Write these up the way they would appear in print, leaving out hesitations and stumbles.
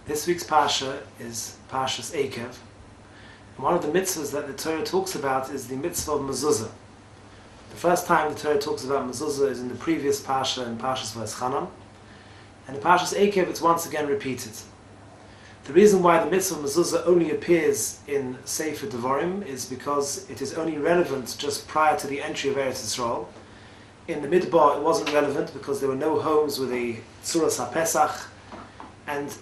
This week's Parsha is Parshas Eikev. And one of the mitzvahs that the Torah talks about is the mitzvah of mezuzah. The first time the Torah talks about mezuzah is in the previous Parsha, in Parshas V'eschanan. And in Parshas Eikev it's once again repeated. The reason why the mitzvah of mezuzah only appears in Sefer Devarim is because it is only relevant just prior to the entry of Eretz Yisrael. In the Midbar it wasn't relevant because there were no homes with a Tzuras HaPesach, and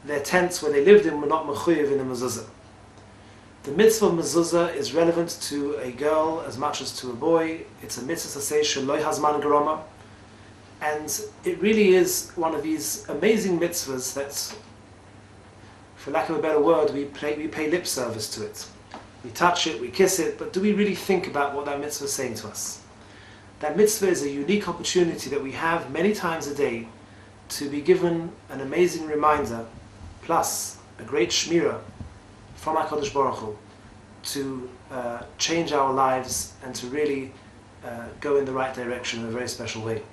their tents where they lived in were not mechuyev in the mezuzah. The mitzvah of mezuzah is relevant to a girl as much as to a boy. It's a mitzvah saseh sheloi hazman geroma, and it really is one of these amazing mitzvahs that, for lack of a better word, we pay lip service to it. We touch it, we kiss it, but do we really think about what that mitzvah is saying to us? That mitzvah is a unique opportunity that we have many times a day to be given an amazing reminder, plus a great shmirah from HaKadosh Baruch Hu to change our lives and to really go in the right direction in a very special way.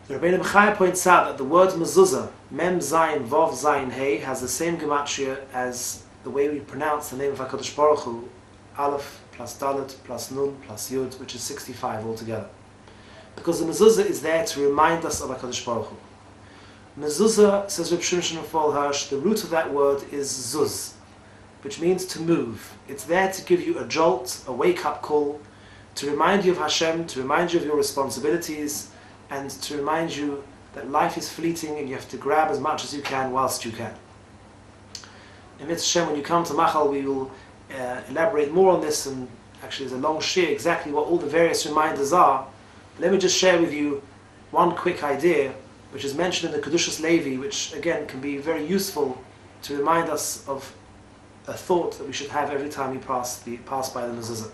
The Rabbeinu B'chaya points out that the word mezuzah, mem zayin vav zayin hey, has the same gematria as the way we pronounce the name of HaKadosh Baruch Hu, Aleph plus Dalet plus Nun plus Yud, which is 65 altogether. Because the mezuzah is there to remind us of HaKadosh Baruch Hu. Mezuzah, says Reb Shimshon of Fall Hirsch, the root of that word is zuz, which means to move. It's there to give you a jolt, a wake-up call, to remind you of Hashem, to remind you of your responsibilities, and to remind you that life is fleeting and you have to grab as much as you can whilst you can. In Mitzvah Hashem, when you come to Machal, we will elaborate more on this, and actually there's a long shir exactly what all the various reminders are. Let me just share with you one quick idea which is mentioned in the Kedushas Levi, which again can be very useful to remind us of a thought that we should have every time we pass by the mezuzah.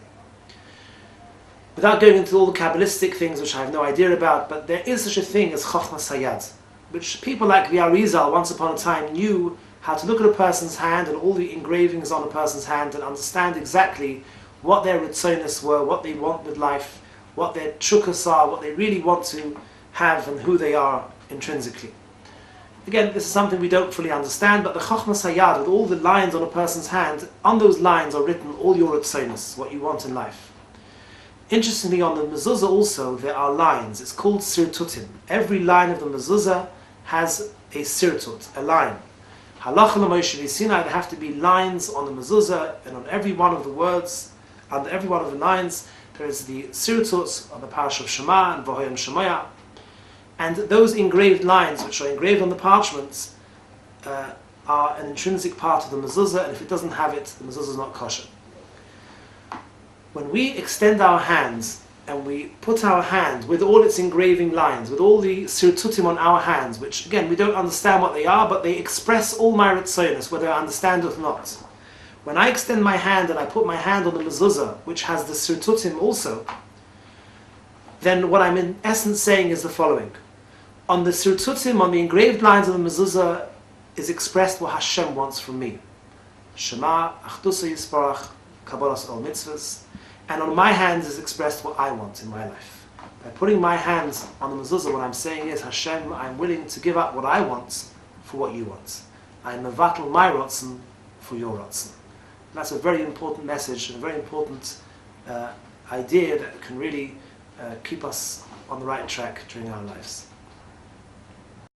Without going into all the Kabbalistic things which I have no idea about, but there is such a thing as Chochmas Hayad, which people like the Arizal once upon a time knew how to look at a person's hand and all the engravings on a person's hand and understand exactly what their ritzonos were, what they want with life, what their chukas are, what they really want to have, and who they are intrinsically. Again, this is something we don't fully understand, but the Chochmas Hayad, with all the lines on a person's hand, on those lines are written all your ritzonos, what you want in life. Interestingly, on the mezuzah also there are lines. It's called sirtutim. Every line of the mezuzah has a sirtut, a line. Halacha l'Moshe Sinai, there have to be lines on the mezuzah, and on every one of the words, under every one of the lines, there is the sirtuts on the Parashat of Shema and V'hoyam Shemoya. And those engraved lines, which are engraved on the parchments, are an intrinsic part of the mezuzah, and if it doesn't have it, the mezuzah is not kosher. When we extend our hands and we put our hand with all its engraving lines, with all the sirtutim on our hands, which again we don't understand what they are, but they express all my ritzonos, whether I understand it or not. When I extend my hand and I put my hand on the mezuzah, which has the sirtutim also, then what I'm in essence saying is the following. On the sirtutim, on the engraved lines of the mezuzah, is expressed what Hashem wants from me. Shema, Achdusa Yisparach, Kabbalas Ol Mitzvahs. And on my hands is expressed what I want in my life. By putting my hands on the mezuzah, what I'm saying is, Hashem, I'm willing to give up what I want for what you want. I'm mevatel my rotzen for your rotzen. That's a very important message and a very important idea that can really keep us on the right track during our lives.